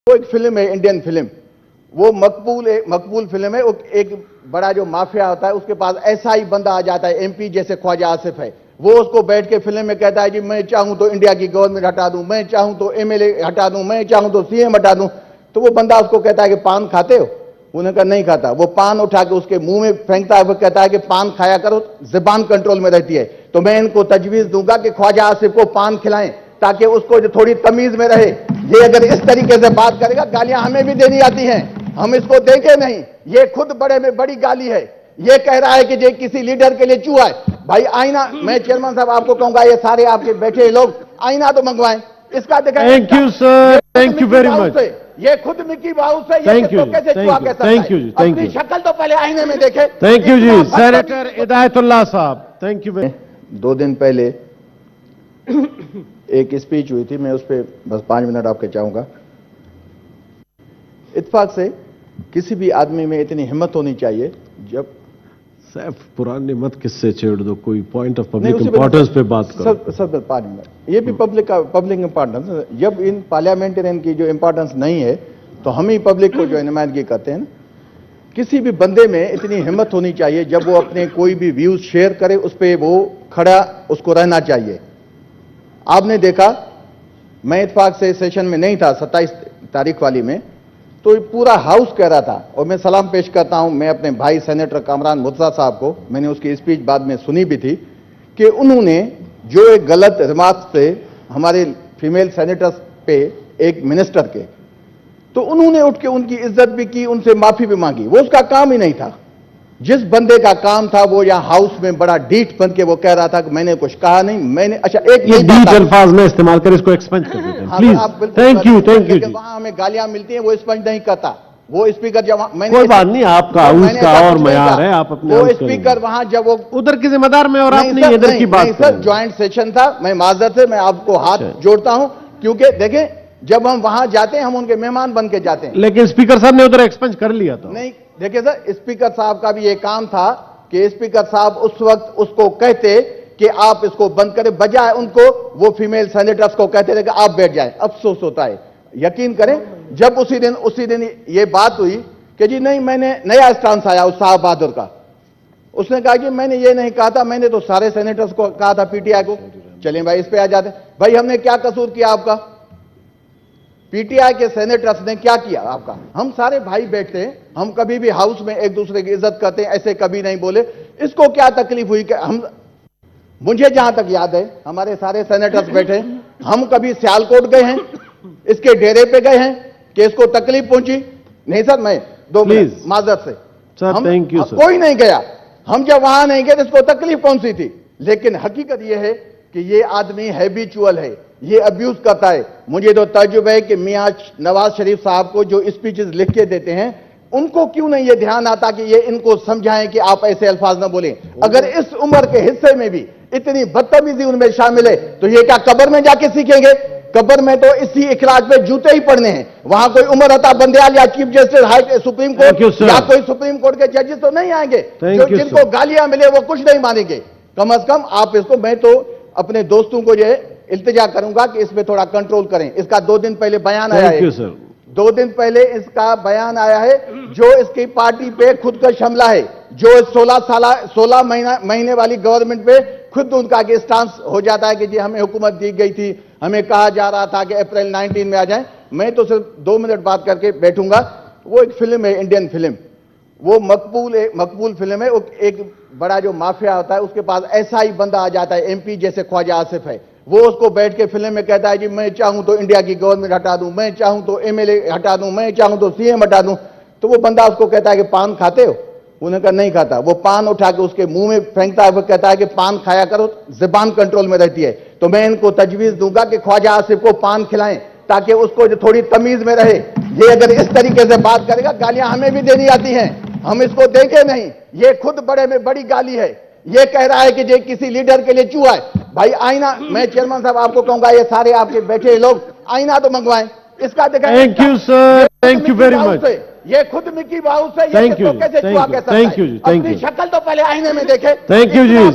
वो एक फिल्म है, इंडियन फिल्म, वो मकबूल फिल्म है। एक बड़ा जो माफिया होता है उसके पास ऐसा ही बंदा आ जाता है, एमपी जैसे ख्वाजा आसिफ है, वो उसको बैठ के फिल्म में कहता है जी मैं चाहूं तो इंडिया की गवर्नमेंट हटा दूं, मैं चाहूं तो एमएलए हटा दूं, मैं चाहूं तो सीएम हटा दूं। तो वो बंदा उसको कहता है कि पान खाते हो? उन्होंने कहा नहीं खाता। वो पान उठा के उसके मुंह में फेंकता है, वो कहता है कि पान खाया करो, जुबान कंट्रोल में रहती है। तो मैं इनको तजवीज दूंगा कि ख्वाजा आसिफ को पान खिलाएं ताकि उसको जो थोड़ी तमीज में रहे। ये अगर इस तरीके से बात करेगा, गालियां हमें भी देनी आती हैं, हम इसको देंगे नहीं। ये खुद बड़े में बड़ी गाली है। ये कह रहा है कि ये किसी लीडर के लिए चूहा है। भाई आईना, मैं चेयरमैन साहब आपको कहूंगा, ये सारे आपके बैठे लोग आईना तो मंगवाएं, इसका दिखाएं। Thank you sir, thank you very much. ये खुद मिकी माउस है, ये कैसे चूहा कह सकता है? थैंक यू जी, थैंक यू। शक्ल तो पहले आईने में देखे। थैंक यू जी। सेनेटर हिदायतुल्लाह साहब, थैंक यू। 2 दिन पहले एक स्पीच हुई थी, मैं उस पर बस 5 मिनट आपके चाहूंगा। इत्तेफाक से किसी भी आदमी में इतनी हिम्मत होनी चाहिए, जब सैफ पुराने मत किससे छेड़ दो, कोई पॉइंट ऑफ पब्लिक इंपॉर्टेंस पे बात करो। सर 5 मिनट, ये भी पब्लिक इंपॉर्टेंस। जब इन पार्लियामेंटेरियन की जो इंपॉर्टेंस नहीं है तो हम ही पब्लिक को जो नुमाइंदगी करते हैं। किसी भी बंदे में इतनी हिम्मत होनी चाहिए, जब वो अपने कोई भी व्यूज शेयर करे उस पर वो खड़ा उसको रहना चाहिए। आपने देखा, मैं इत्तेफाक से सेशन में नहीं था 27 तारीख वाली में, तो पूरा हाउस कह रहा था, और मैं सलाम पेश करता हूं मैं अपने भाई सेनेटर कामरान मुर्तजा साहब को, मैंने उसकी स्पीच बाद में सुनी भी थी, कि उन्होंने जो एक गलत रिमार्क्स थे हमारे फीमेल सेनेटर्स पे, एक मिनिस्टर के, तो उन्होंने उठ के उनकी इज्जत भी की, उनसे माफी भी मांगी। वो उसका काम ही नहीं था। जिस बंदे का काम था वो यहां हाउस में बड़ा डीठ बन के वो कह रहा था कि मैंने कुछ कहा नहीं, मैंने अच्छा एक ये डीठ अल्फाज में इस्तेमाल कर इसको एक्सपेंड कर देते हैं please. Thank you, thank you. वहां हमें गालियां मिलती हैं, वो स्पंज नहीं करता। वो स्पीकर जब मैंने, कोई बात नहीं, आपका हाउस का और मयार है, आप अपने वो स्पीकर वहां जब वो उधर की जिम्मेदार में, और आप नहीं इधर की बात सर, ज्वाइंट सेशन था, मैं माजरत से मैं आपको हाथ जोड़ता हूं, क्योंकि देखें जब हम वहां जाते हैं हम उनके मेहमान बन के जाते हैं। लेकिन स्पीकर साहब ने उधर एक्सपेंज कर लिया था। नहीं देखिए सर, स्पीकर साहब का भी ये काम था कि स्पीकर साहब उस वक्त उसको कहते कि आप इसको बंद करें, बजाय उनको वो फीमेल सेनेटर्स को कहते थे कि आप बैठ जाएं। अफसोस होता है, यकीन करें, जब उसी दिन ये बात हुई कि जी नहीं, मैंने नया स्टांस आया उस साहब बहादुर का, उसने कहा कि मैंने ये नहीं कहा था, मैंने तो सारे सेनेटर्स को कहा था, पीटीआई को। चलें भाई, इस पे आ जाते। भाई हमने क्या कसूर किया आपका? पीटीआई के सेनेटर्स ने क्या किया आपका? हम सारे भाई बैठते हैं, हम कभी भी हाउस में एक दूसरे की इज्जत करते हैं, ऐसे कभी नहीं बोले। इसको क्या तकलीफ हुई कि हम, मुझे जहां तक याद है हमारे सारे सेनेटर्स बैठे, हम कभी सियालकोट गए हैं, इसके डेरे पे गए हैं कि इसको तकलीफ पहुंची? नहीं सर, मैं 2 मिनट माजरत से सर, थैंक यू सर। कोई नहीं गया, हम जब वहां नहीं गए तो इसको तकलीफ कौन सी थी? लेकिन हकीकत यह है कि ये आदमी हैबिचुअल है, ये अब्यूज करता है। मुझे तो तजुर्बा है कि मियां नवाज शरीफ साहब को जो स्पीचेस लिख के देते हैं, उनको क्यों नहीं ये ध्यान आता कि ये इनको समझाएं कि आप ऐसे अल्फाज ना बोलें। अगर इस उम्र के हिस्से में भी इतनी बदतमीजी उनमें शामिल है तो ये क्या कब्र में जाके सीखेंगे? कब्र में तो इसी इखराज पे जूते ही पड़ने हैं। वहां कोई उमर अता बंदयाल या chief justice high supreme court या कोई सुप्रीम कोर्ट के जजेस तो नहीं आएंगे जो जिनको गालियां मिले वो कुछ नहीं मानेंगे। कम अज कम आप इसको, मैं तो अपने दोस्तों को जो इल्तिजा करूंगा कि इसमें थोड़ा कंट्रोल करें। इसका 2 दिन पहले बयान आया है, 2 दिन पहले इसका बयान आया है, जो इसकी पार्टी पे खुदकश हमला है, जो 16 महीने वाली गवर्नमेंट पे खुद उनका के स्टांस हो जाता है कि जी हमें हुकूमत दी गई थी, हमें कहा जा रहा था कि अप्रैल 19 में आ जाए। मैं तो सिर्फ 2 मिनट बात करके बैठूंगा। वो एक फिल्म है, इंडियन फिल्म, वो मकबूल फिल्म है। एक बड़ा जो माफिया होता है उसके पास ऐसा ही बंदा आ जाता है, एमपी जैसे ख्वाजा आसिफ है, वो उसको बैठ के फिल्म में कहता है जी मैं चाहूं तो इंडिया की गवर्नमेंट हटा दूं, मैं चाहूं तो एमएलए हटा दूं, मैं चाहूं तो सीएम हटा दूं। तो वो बंदा उसको कहता है कि पान खाते हो? उन्होंने कहा नहीं खाता। वो पान उठा के उसके मुंह में फेंकता है, वो कहता है कि पान खाया करो, जुबान कंट्रोल में रहती है। तो मैं इनको तजवीज दूंगा कि ख्वाजा आसिफ को पान खिलाएं ताकि उसको जो थोड़ी तमीज में रहे। ये अगर इस तरीके से बात करेगा, गालियां हमें भी देनी आती हैं, हम इसको देंगे नहीं। ये खुद बड़े में बड़ी गाली है। ये कह रहा है कि ये किसी लीडर के लिए चूहा है। भाई आईना, मैं चेयरमैन साहब आपको कहूंगा, ये सारे आपके बैठे लोग आईना तो मंगवाएं, इसका दिखाएं। Thank you sir, thank you very much. ये खुद मिकी माउस है, ये थैंक यू, कैसे चूहा कह सकता है? थैंक यू जी, थैंक यू। शक्ल तो पहले आईने में देखे। Thank you ji.